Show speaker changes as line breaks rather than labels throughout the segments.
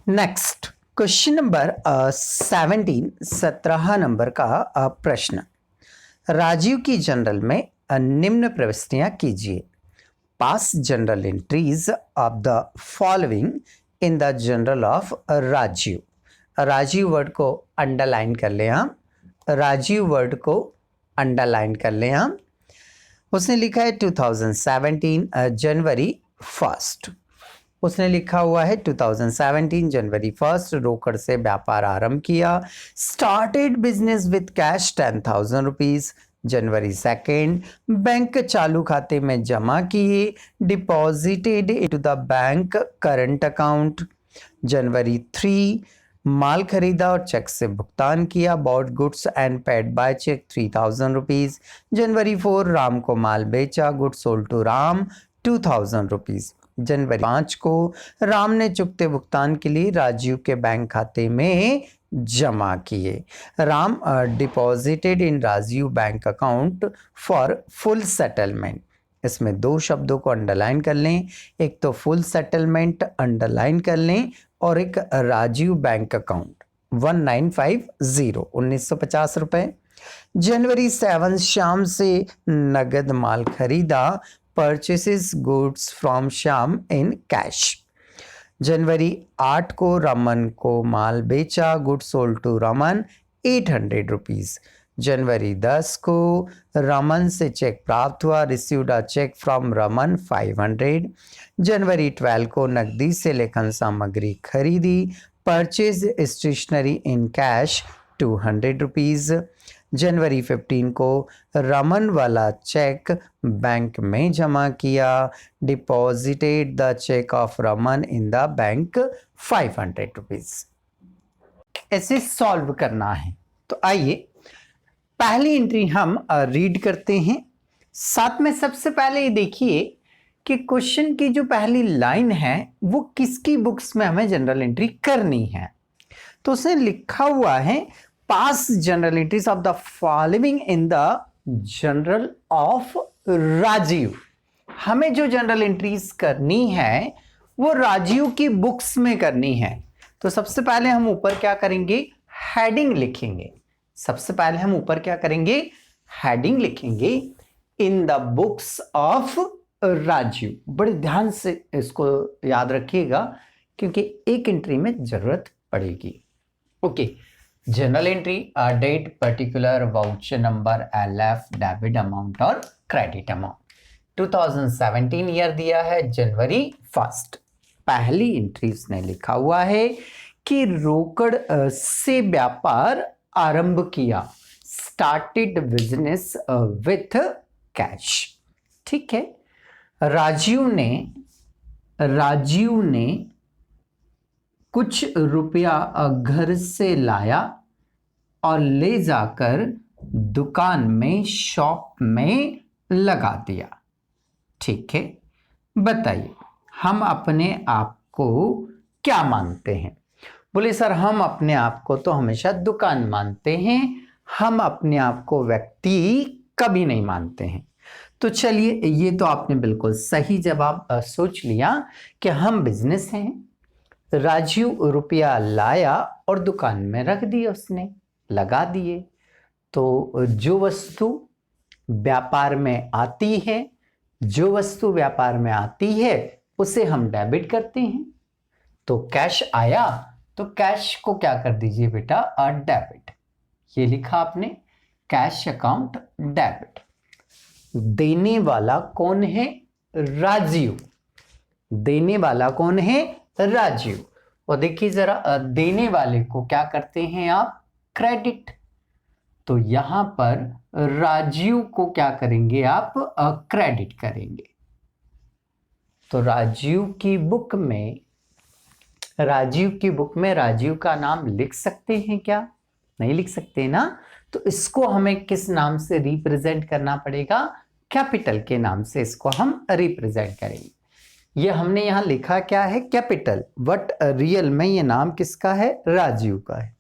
Next question number 17 number का प्रश्न। राजीव की जनरल में निम्न प्रविष्टियां कीजिए। Pass journal entries of the following in the journal of Rajiv. Rajiv word को अंडरलाइन कर लें हम। राजीव वर्ड को अंडरलाइन कर लें हम। उसने लिखा है 2017 जनवरी 1। उसने लिखा हुआ है 2017 जनवरी 1 रोकड़ से व्यापार आरंभ किया। Started business with cash 10,000 rupees. जनवरी 2 बैंक चालू खाते में जमा किए। Deposited into the bank current account. जनवरी 3 माल खरीदा और चेक से भुगतान किया। Bought goods and paid by cheque 3,000 rupees. जनवरी 4 राम को माल बेचा। Goods sold to Ram 2,000 rupees. जनवरी 5 को राम ने चुकते भुगतान के लिए राजीव के बैंक खाते में जमा किए। Ram deposited in Rajiv bank account for full settlement. इसमें दो शब्दों को अंडरलाइन कर लें। एक तो फुल सेटलमेंट अंडरलाइन कर लें और एक राजीव बैंक अकाउंट 1950 रुपए। जनवरी 7 शाम से नगद माल खरीदा। Purchases goods from Shyam in cash। जनवरी 8 को रमन को माल बेचा। Good sold to Raman 800 rupees. जनवरी 10 को रमन से चेक प्राप्त हुआ। Received a cheque from Raman 500। जनवरी 12 को नकदी से लेखन सामग्री खरीदी। Purchase stationery in cash 200 rupees. जनवरी 15 को रमन वाला चेक बैंक में जमा किया। Deposited the cheque of Raman in the bank 500 rupees. ऐसे सॉल्व करना है। तो आइए पहली एंट्री हम रीड करते हैं। साथ में सबसे पहले ये देखिए कि क्वेश्चन की जो पहली लाइन है वो किसकी बुक्स में हमें जनरल एंट्री करनी है। तो उसने लिखा हुआ है pass journal entries of the following in the journal of Rajiv. हमें जो जनरल एंट्रीज करनी है वो राजीव की बुक्स में करनी है। तो सबसे पहले हम ऊपर क्या करेंगे, हेडिंग लिखेंगे। सबसे पहले हम ऊपर क्या करेंगे, हेडिंग लिखेंगे in the books of Rajiv. बड़े ध्यान से इसको याद रखिएगा क्योंकि एक एंट्री में जरूरत पड़ेगी। Okay, journal entry date particular voucher number LF debit amount और क्रेडिट अमाउंट। 2017 ईयर दिया है जनवरी 1। पहली एंट्री ने लिखा हुआ है कि रोकड़ से व्यापार आरंभ किया। Started business with cash. ठीक है, राजीव ने कुछ रुपया घर से लाया और ले जाकर दुकान में शॉप में लगा दिया। ठीक है, बताइए हम अपने आप को क्या मानते हैं। बोले सर हम अपने आप को तो हमेशा दुकान मानते हैं, हम अपने आप को व्यक्ति कभी नहीं मानते हैं। तो चलिए, ये तो आपने बिल्कुल सही जवाब सोच लिया कि हम बिजनेस हैं। राजीव रुपया लाया और दुकान में रख दिए, उसने लगा दिए। तो जो वस्तु व्यापार में आती है, जो वस्तु व्यापार में आती है उसे हम डेबिट करते हैं। तो कैश आया तो कैश को क्या कर दीजिए बेटा, डेबिट। ये लिखा आपने, कैश अकाउंट डेबिट। देने वाला कौन है, राजीव। देने वाला कौन है, राजीव। और देखिए जरा, देने वाले को क्या करते हैं आप, क्रेडिट। तो यहां पर राजीव को क्या करेंगे आप, क्रेडिट करेंगे। तो राजीव की बुक में राजीव का नाम लिख सकते हैं क्या, नहीं लिख सकते ना। तो इसको हमें किस नाम से रिप्रेजेंट करना पड़ेगा, कैपिटल के नाम से इसको हम रिप्रेजेंट करेंगे। ये हमने यहां लिखा क्या है, कैपिटल, बट रियल में ये नाम किसका है, राजीव का है।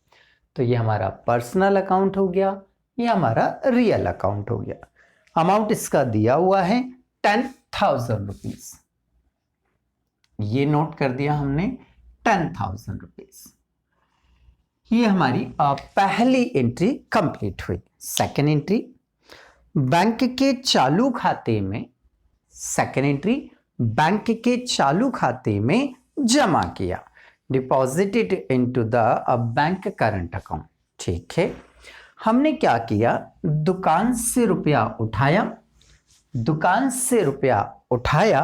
तो ये हमारा पर्सनल अकाउंट हो गया, ये हमारा रियल अकाउंट हो गया। अमाउंट इसका दिया हुआ है 10,000 रुपीज। ये नोट कर दिया हमने 10,000 रुपीज। ये हमारी पहली एंट्री कंप्लीट हुई। सेकेंड एंट्री, बैंक के चालू खाते में, सेकेंड एंट्री बैंक के चालू खाते में जमा किया, deposited into the bank current account. ठीक है, हमने क्या किया, दुकान से रुपया उठाया, दुकान से रुपया उठाया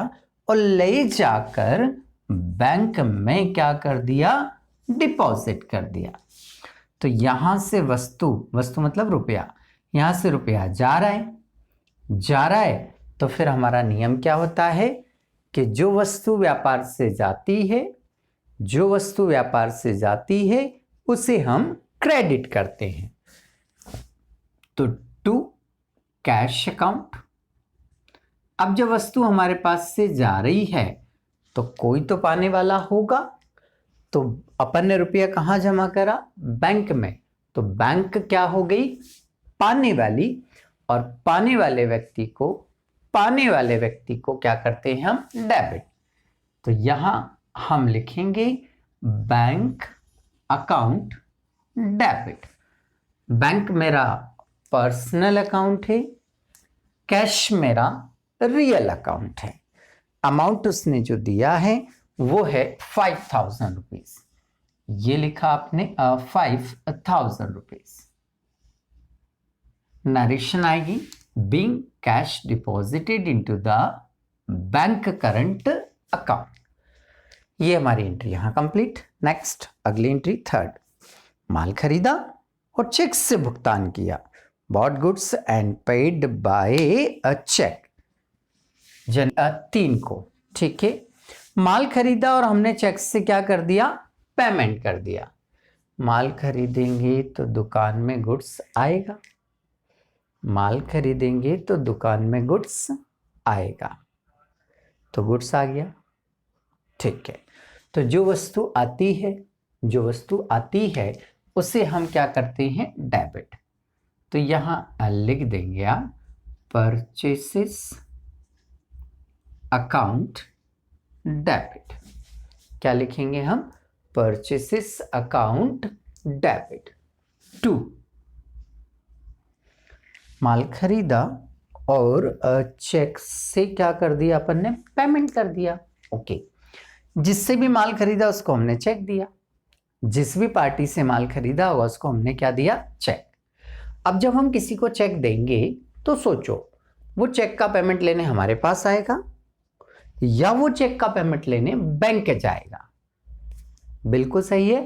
और ले जाकर बैंक में क्या कर दिया, डिपॉजिट कर दिया। तो यहां से वस्तु, वस्तु मतलब रुपया, यहां से रुपया जा रहा है, जा रहा है, तो फिर हमारा नियम क्या होता है कि जो वस्तु व्यापार से जाती है, जो वस्तु व्यापार से जाती है उसे हम क्रेडिट करते हैं। तो टू कैश अकाउंट। अब जब वस्तु हमारे पास से जा रही है तो कोई तो पाने वाला होगा, तो अपन ने रुपया कहाँ जमा करा, बैंक में, तो बैंक क्या हो गई, पाने वाली, और पाने वाले व्यक्ति को, पाने वाले व्यक्ति को क्या करते हैं हम, डेबिट। तो यहां हम लिखेंगे बैंक अकाउंट डेबिट। बैंक मेरा पर्सनल अकाउंट है, कैश मेरा रियल अकाउंट है। अमाउंट उसने जो दिया है वो है 5,000 रुपीज। ये लिखा आपने 5,000 रुपीज। नरेशन आएगी, being cash deposited into the bank current account. ये हमारी एंट्री यहां कंप्लीट। नेक्स्ट अगली एंट्री थर्ड, माल खरीदा और चेक से भुगतान किया, bought goods and paid by a cheque. 3 को, ठीक है, माल खरीदा और हमने चेक से क्या कर दिया, पेमेंट कर दिया। माल खरीदेंगे तो दुकान में गुड्स आएगा, माल खरीदेंगे तो दुकान में गुड्स आएगा, तो गुड्स आ गया। ठीक है, तो जो वस्तु आती है, जो वस्तु आती है उसे हम क्या करते हैं, डेबिट। तो यहां लिख देंगे आप परचेसेस अकाउंट डेबिट। क्या लिखेंगे हम, परचेसेस अकाउंट डेबिट। 2, माल खरीदा और चेक से क्या कर दिया अपन ने, पेमेंट कर दिया। ओके, जिससे भी माल खरीदा उसको हमने चेक दिया, जिस भी पार्टी से माल खरीदा होगा उसको हमने क्या दिया, चेक। अब जब हम किसी को चेक देंगे तो सोचो, वो चेक का पेमेंट लेने हमारे पास आएगा या वो चेक का पेमेंट लेने बैंक जाएगा। बिल्कुल सही है,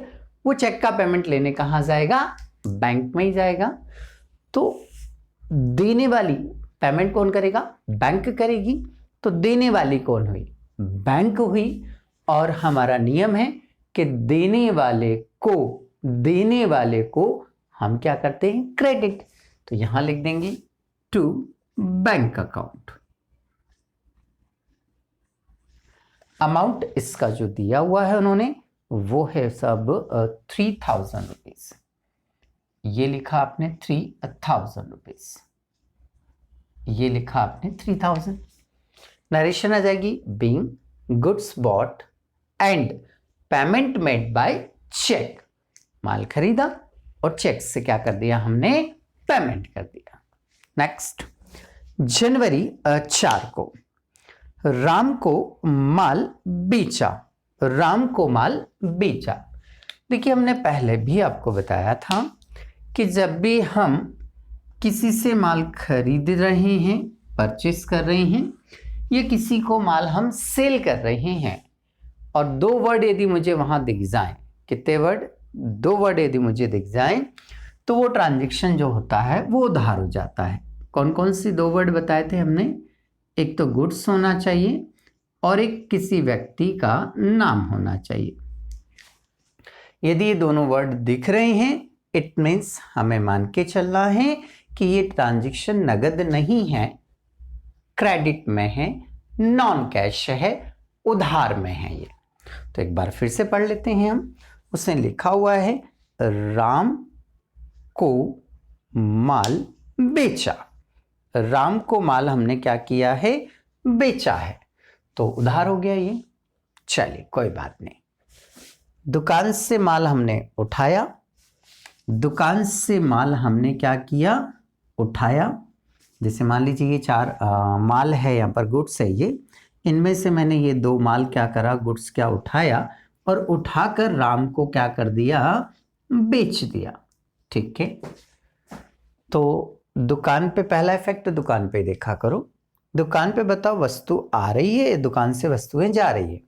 वो चेक का पेमेंट लेने कहां जाएगा, बैंक में ही जाएगा। तो देने वाली पेमेंट कौन करेगा, बैंक करेगी। तो देने वाली कौन हुई, बैंक हुई। और हमारा नियम है कि देने वाले को हम क्या करते हैं, क्रेडिट। तो यहां लिख देंगे टू बैंक अकाउंट। अमाउंट इसका जो दिया हुआ है उन्होंने वो है सब 3,000 रुपीज। ये लिखा आपने 3,000 रुपीज, ये लिखा आपने 3,000। नरेशन आ जाएगी, being goods bought and payment made by cheque. माल खरीदा और चेक से क्या कर दिया हमने, पेमेंट कर दिया। नेक्स्ट, जनवरी 4 को राम को माल बेचा, राम को माल बेचा। देखिए, हमने पहले भी आपको बताया था कि जब भी हम किसी से माल खरीद रहे हैं, परचेस कर रहे हैं, या किसी को माल हम सेल कर रहे हैं और 2 वर्ड यदि मुझे वहां दिख जाएं, कितने वर्ड, 2 वर्ड यदि मुझे दिख जाएं, तो वो ट्रांजैक्शन जो होता है वो उधार हो जाता है। कौन कौन सी 2 वर्ड बताए थे हमने, एक तो गुड्स होना चाहिए और एक किसी व्यक्ति का नाम होना चाहिए। यदि ये दोनों वर्ड दिख रहे हैं, इट मीन्स हमें मान के चलना है कि ये ट्रांजैक्शन नगद नहीं है, क्रेडिट में है, नॉन कैश है, उधार में है ये। तो एक बार फिर से पढ़ लेते हैं हम। उसने लिखा हुआ है राम को माल बेचा, राम को माल हमने क्या किया है, बेचा है, तो उधार हो गया ये। चलिए कोई बात नहीं। दुकान से माल हमने उठाया, दुकान से माल हमने क्या किया, उठाया। जैसे मान लीजिए ये चार माल है, यहाँ पर गुड्स है ये, इनमें से मैंने ये दो माल क्या करा, गुड्स क्या उठाया और उठाकर राम को क्या कर दिया, बेच दिया। ठीक है, तो दुकान पे पहला इफेक्ट दुकान पे देखा करो। दुकान पे बताओ वस्तु आ रही है, दुकान से वस्तुएं जा रही है।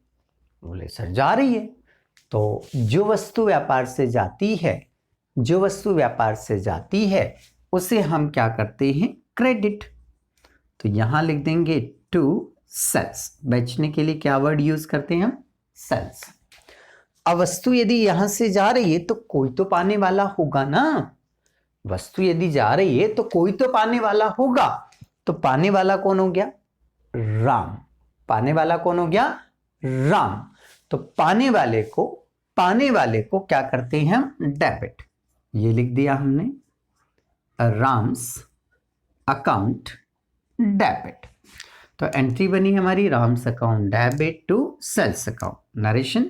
बोले सर जा रही है। तो जो वस्तु व्यापार से जाती है, जो वस्तु व्यापार से जाती है उसे हम क्या करते हैं, क्रेडिट। तो यहां लिख देंगे टू सेल्स। बेचने के लिए क्या वर्ड यूज करते हैं हम, सेल्स। अब वस्तु यदि यहां से जा रही है तो कोई तो पाने वाला होगा ना। वस्तु यदि जा रही है तो कोई तो पाने वाला होगा। तो पाने वाला कौन हो गया, राम। पाने वाला कौन हो गया, राम। तो पाने वाले को क्या करते हैं हम, डेबिट। ये लिख दिया हमने, राम्स अकाउंट डेबिट। तो एंट्री बनी हमारी Ram's account debit to sales account. Narration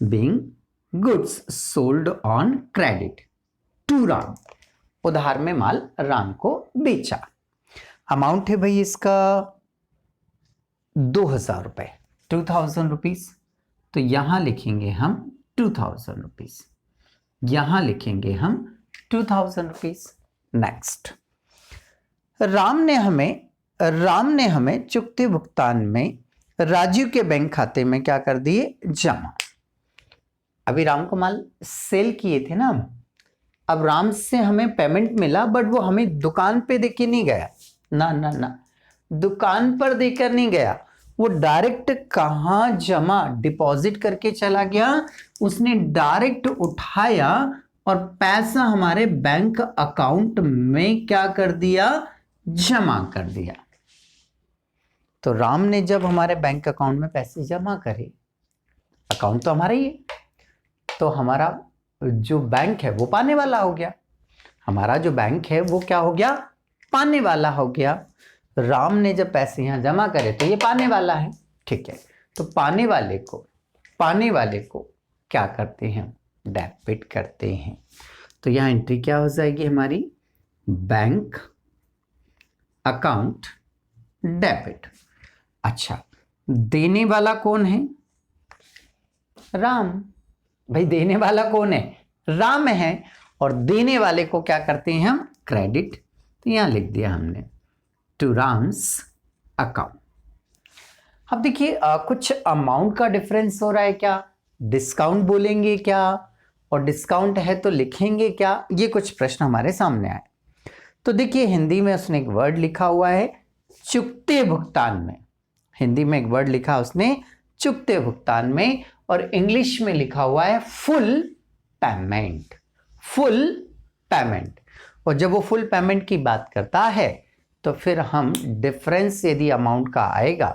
being goods sold on credit to Ram. उधार में माल राम को बेचा। अमाउंट है भाई इसका 2000 रुपए, 2000 रुपीज। तो यहां लिखेंगे हम 2000 रुपीज, यहां लिखेंगे हम 2000 रुपीज। नेक्स्ट, राम ने हमें चुकते भुगतान में राजू के बैंक खाते में क्या कर दिए, जमा। अभी राम को माल सेल किए थे ना, अब राम से हमें पेमेंट मिला बट वो हमें दुकान पे देके नहीं गया ना ना ना, दुकान पर देकर नहीं गया, वो डायरेक्ट कहां जमा, डिपॉजिट करके चला गया। उसने डायरेक्ट उठाया और पैसा हमारे बैंक अकाउंट में क्या कर दिया, जमा कर दिया। तो राम ने जब हमारे बैंक अकाउंट में पैसे जमा करे, अकाउंट तो हमारा ही है, तो हमारा जो बैंक है वो पाने वाला हो गया। हमारा जो बैंक है वो क्या हो गया, पाने वाला हो गया। राम ने जब पैसे यहां जमा करे तो ये पाने वाला है। ठीक है, तो पाने वाले को क्या करते हैं, डेबिट करते हैं। तो यहां एंट्री क्या हो जाएगी हमारी, बैंक अकाउंट डेबिट। अच्छा, देने वाला कौन है, राम। भाई देने वाला कौन है, राम है, और देने वाले को क्या करते हैं हम, क्रेडिट। तो यहां लिख दिया हमने टू राम्स अकाउंट। अब देखिए कुछ अमाउंट का डिफरेंस हो रहा है क्या, डिस्काउंट बोलेंगे क्या, और डिस्काउंट है तो लिखेंगे क्या, ये कुछ प्रश्न हमारे सामने आए। तो देखिए हिंदी में उसने एक वर्ड लिखा हुआ है चुकते भुगतान में, हिंदी में एक वर्ड लिखा उसने चुकते भुगतान में, और इंग्लिश में लिखा हुआ है फुल पेमेंट, फुल पेमेंट। और जब वो फुल पेमेंट की बात करता है तो फिर हम डिफरेंस यदि अमाउंट का आएगा,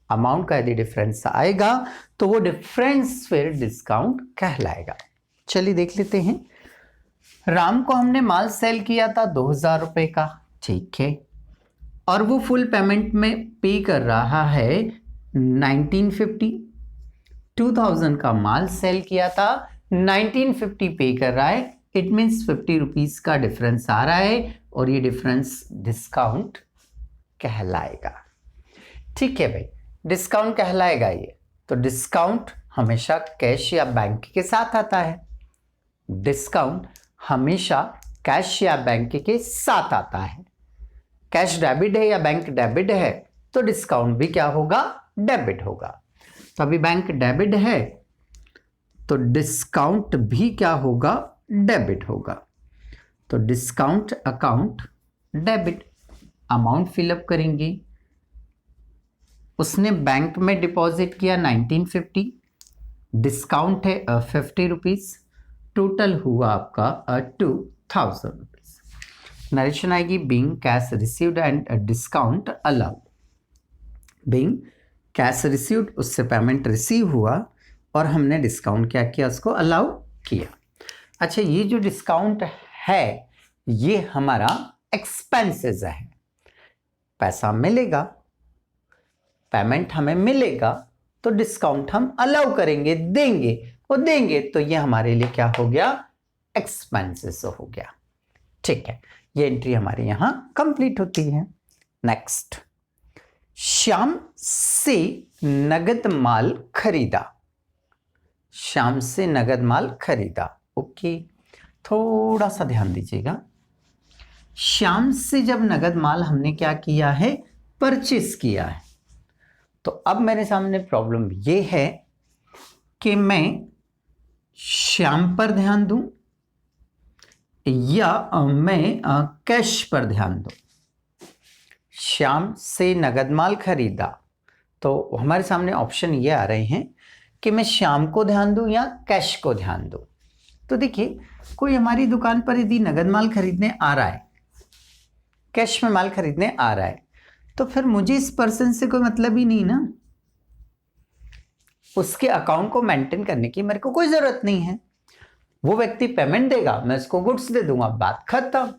अमाउंट का यदि डिफरेंस आएगा तो वो डिफरेंस फिर डिस्काउंट कहलाएगा। चलिए देख लेते हैं। राम को हमने माल सेल किया था 2000 रुपए का, ठीक है, और वो फुल पेमेंट में पे कर रहा है 1950। 2000 का माल सेल किया था, 1950 पे कर रहा है, इट मीन्स 50 रुपीज का डिफरेंस आ रहा है, और ये डिफरेंस डिस्काउंट कहलाएगा। ठीक है भाई, डिस्काउंट कहलाएगा ये। तो डिस्काउंट हमेशा कैश या बैंक के साथ आता है, डिस्काउंट हमेशा कैश या बैंक के साथ आता है। कैश डेबिट है या बैंक डेबिट है तो डिस्काउंट भी क्या होगा, डेबिट होगा। तो अभी बैंक डेबिट है तो डिस्काउंट भी क्या होगा, डेबिट होगा। तो discount account debit, amount fill up करेंगे। उसने बैंक में डिपॉजिट किया 1950, डिस्काउंट है 50 रुपीज, टोटल हुआ आपका 2000 रुपीज। नरेशन आएगी being cash received and discount allowed. Being cash received, उससे पेमेंट रिसीव हुआ और हमने डिस्काउंट क्या किया, उसको अलाउ किया। अच्छा, ये जो डिस्काउंट है ये हमारा एक्सपेंसेस है, पैसा मिलेगा, पेमेंट हमें मिलेगा तो डिस्काउंट हम अलाउ करेंगे, देंगे। वो देंगे, तो ये हमारे लिए क्या हो गया, एक्सपेंसेस हो गया। ठीक है, ये एंट्री हमारे यहां कंप्लीट होती है। नेक्स्ट, श्याम से नगद माल खरीदा, श्याम से नगद माल खरीदा। ओके, थोड़ा सा ध्यान दीजिएगा, श्याम से जब नगद माल हमने क्या किया है, परचेस किया है, तो अब मेरे सामने प्रॉब्लम ये है कि मैं श्याम पर ध्यान दूं या मैं कैश पर ध्यान दूं। श्याम से नगद माल खरीदा, तो हमारे सामने ऑप्शन ये आ रहे हैं कि मैं श्याम को ध्यान दूं या कैश को ध्यान दूं। तो देखिए, कोई हमारी दुकान पर यदि नगद माल खरीदने आ रहा है, कैश में माल खरीदने आ रहा है, तो फिर मुझे इस पर्सन से कोई मतलब ही नहीं ना, उसके अकाउंट को मेंटेन करने की मेरे को कोई जरूरत नहीं है। वो व्यक्ति पेमेंट देगा, मैं उसको गुड्स दे दूंगा, बात खत्म।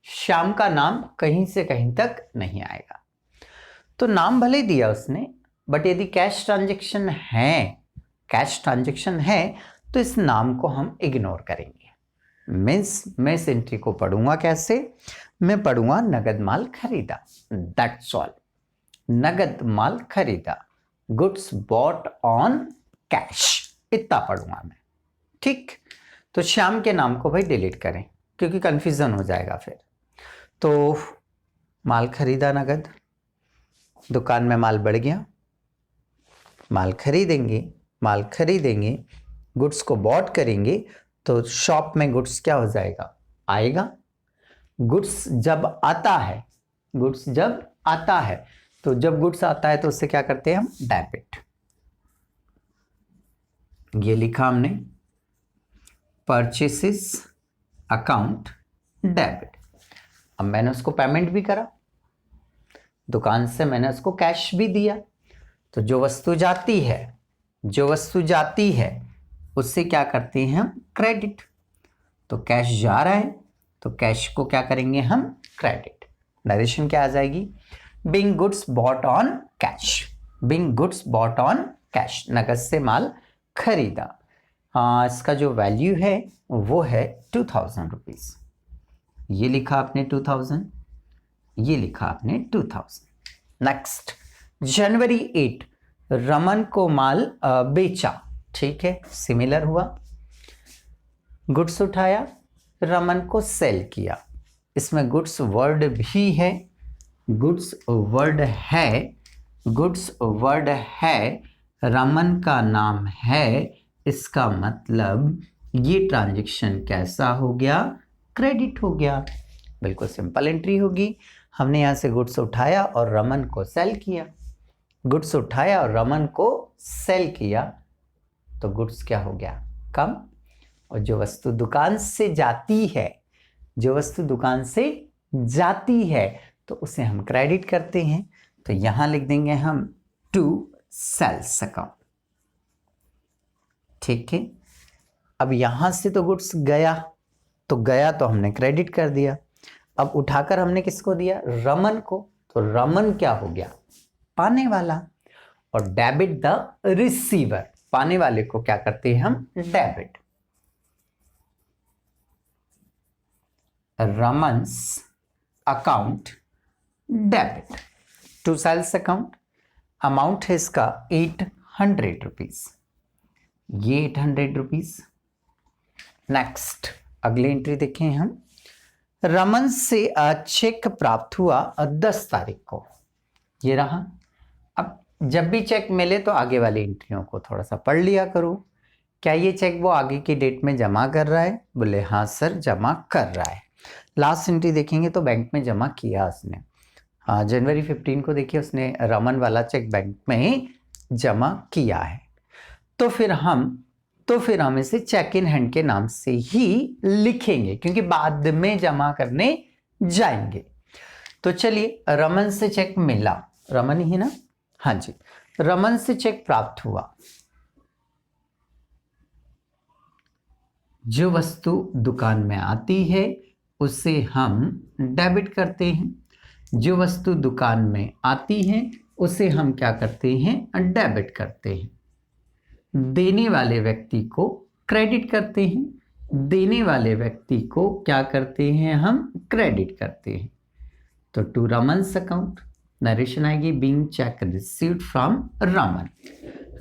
श्याम का नाम कहीं से कहीं तक नहीं आएगा। तो नाम भले दिया उसने, बट यदि कैश ट्रांजैक्शन है तो इस नाम को हम इग्नोर करेंगे। मीन्स मैं इस एंट्री को पढ़ूंगा कैसे, मैं पढ़ूंगा नगद माल खरीदा, दैट्स ऑल। नगद माल खरीदा, गुड्स बॉट ऑन कैश, इतना पढ़ूंगा मैं। ठीक, तो श्याम के नाम को भाई डिलीट करें क्योंकि कंफ्यूजन हो जाएगा फिर। तो माल खरीदा नगद, दुकान में माल बढ़ गया, माल खरीदेंगे, गुड्स को बॉट करेंगे, तो शॉप में गुड्स क्या हो जाएगा, आएगा। गुड्स जब आता है, तो जब गुड्स आता है तो उससे क्या करते हैं हम, डेबिट। ये लिखा हमने, परचेसेस अकाउंट डेबिट। अब मैंने उसको पेमेंट भी करा, दुकान से मैंने उसको कैश भी दिया, तो जो वस्तु जाती है उससे क्या करते हैं हम, क्रेडिट। तो कैश जा रहा है तो कैश को क्या करेंगे हम, क्रेडिट। डायरेक्शन क्या आ जाएगी, being goods bought on cash, नगद से माल खरीदा। इसका जो वैल्यू है वो है 2000 रुपीज। ये लिखा आपने 2000, ये लिखा आपने 2000। नेक्स्ट, जनवरी 8 रमन को माल बेचा। ठीक है, सिमिलर हुआ, गुड्स उठाया, रमन को सेल किया। इसमें गुड्स वर्ड भी है, गुड्स वर्ड है, रमन का नाम है, इसका मतलब ये ट्रांजैक्शन कैसा हो गया, क्रेडिट हो गया। बिल्कुल सिंपल एंट्री होगी। हमने यहाँ से गुड्स उठाया और रमन को सेल किया, गुड्स उठाया और रमन को सेल किया, तो गुड्स क्या हो गया, कम। और जो वस्तु दुकान से जाती है तो उसे हम क्रेडिट करते हैं। तो यहां लिख देंगे हम टू सेल्स अकाउंट। ठीक है, अब यहां से तो गुड्स गया तो हमने क्रेडिट कर दिया। अब उठाकर हमने किसको दिया, रमन को, तो रमन क्या हो गया, पाने वाला। और डेबिट द रिसीवर, पाने वाले को क्या करते हैं हम, debit. Raman's account debit to sales account. Amount है इसका 800 रुपीज, ये 800 रुपीज। नेक्स्ट, अगली एंट्री देखें हम, रमन से चेक प्राप्त हुआ 10 तारीख को, ये रहा। अब जब भी चेक मिले तो आगे वाली एंट्रियों को थोड़ा सा पढ़ लिया करो। क्या ये चेक वो आगे की डेट में जमा कर रहा है, बोले हाँ सर जमा कर रहा है। लास्ट एंट्री देखेंगे तो बैंक में जमा किया उसने, हाँ जनवरी 15 को देखिए उसने रमन वाला चेक बैंक में जमा किया है। तो फिर हम इसे चेक इन हैंड के नाम से ही लिखेंगे क्योंकि बाद में जमा करने जाएंगे। तो चलिए, रमन से चेक मिला, रमन ही ना, हाँ जी, रमन से चेक प्राप्त हुआ। जो वस्तु दुकान में आती है उसे हम डेबिट करते हैं, जो वस्तु दुकान में आती है उसे हम क्या करते हैं, डेबिट करते हैं। देने वाले व्यक्ति को क्रेडिट करते हैं, देने वाले व्यक्ति को क्या करते हैं हम, क्रेडिट करते हैं। तो टू रमन्स अकाउंट, नरेशन आएगी being check received from Raman.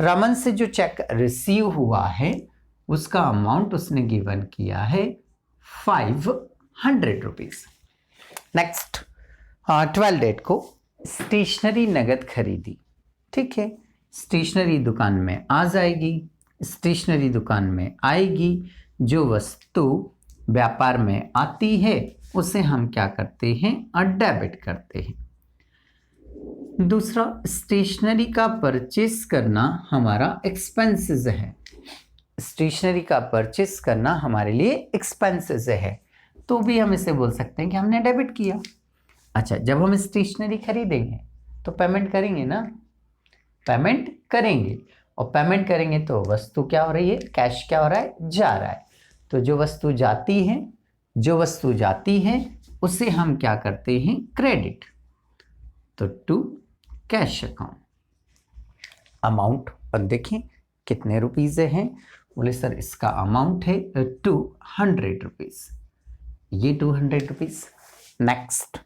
Raman से जो चेक रिसीव हुआ है उसका अमाउंट उसने गिवन किया है 500 रुपीज। नेक्स्ट 12 डेट को स्टेशनरी नगद खरीदी, ठीक है, स्टेशनरी दुकान में आ जाएगी, स्टेशनरी दुकान में आएगी, जो वस्तु व्यापार में आती है उसे हम क्या करते हैं, डेबिट करते हैं। दूसरा, स्टेशनरी का परचेस करना हमारा एक्सपेंसेस है, स्टेशनरी का परचेस करना हमारे लिए एक्सपेंसेस है, तो भी हम इसे बोल सकते हैं कि हमने डेबिट किया। अच्छा, जब हम स्टेशनरी खरीदेंगे तो पेमेंट करेंगे ना, पेमेंट करेंगे, और पेमेंट करेंगे तो वस्तु क्या हो रही है, कैश क्या हो रहा है, जा रहा है। तो जो वस्तु जाती है, जो वस्तु जाती है उसे हम क्या करते हैं, क्रेडिट। तो टू कैश अकाउंट। अमाउंट और देखें कितने रुपीज हैं, बोले सर इसका अमाउंट है 200 रुपीज, ये 200 रुपीज। नेक्स्ट,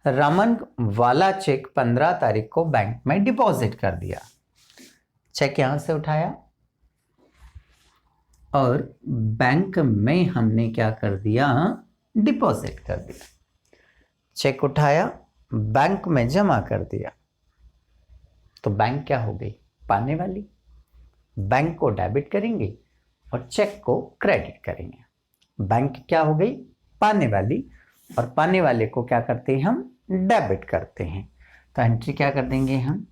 रमन वाला चेक 15 तारीख को बैंक में डिपॉजिट कर दिया, चेक यहां से उठाया और बैंक में हमने क्या कर दिया, डिपॉजिट कर दिया। चेक उठाया, बैंक में जमा कर दिया, तो बैंक क्या हो गई, पाने वाली। बैंक को डेबिट करेंगे और चेक को क्रेडिट करेंगे। बैंक क्या हो गई, पाने वाली, और पाने वाले को क्या करते हैं हम, डेबिट करते हैं। तो एंट्री क्या कर देंगे हम,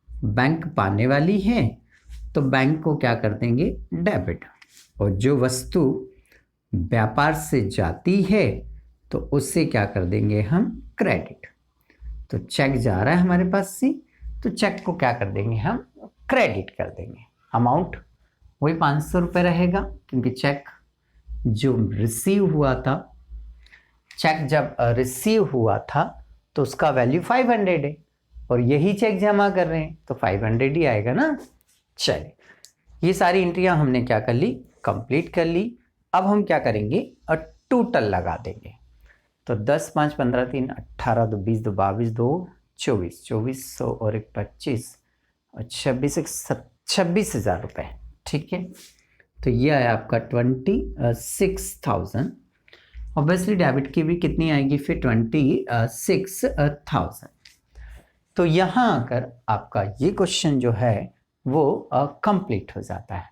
बैंक पाने वाली है तो बैंक को क्या कर देंगे, डेबिट, और जो वस्तु व्यापार से जाती है तो उससे क्या कर देंगे हम, क्रेडिट। तो चेक जा रहा है हमारे पास से, तो चेक को क्या कर देंगे हम, क्रेडिट कर देंगे। अमाउंट वही 500 रुपये रहेगा, क्योंकि चेक जो रिसीव हुआ था, चेक जब रिसीव हुआ था तो उसका वैल्यू 500 है, और यही चेक जमा कर रहे हैं तो 500 ही आएगा ना। चलिए, ये सारी एंट्रियां हमने क्या कर ली, कंप्लीट कर ली। अब हम क्या करेंगे, और टोटल लगा देंगे। तो 10, 5, 15, 3, 18, 2, 20, 2, 22, 2, 24, 2400 और 1, 25 और 26, 26,000 रुपये, ठीक है। तो ये आया आपका 26,000। ऑब्वियसली डेबिट की भी कितनी आएगी फिर, 26,000। तो यहाँ आकर आपका ये क्वेश्चन जो है वो कंप्लीट हो जाता है।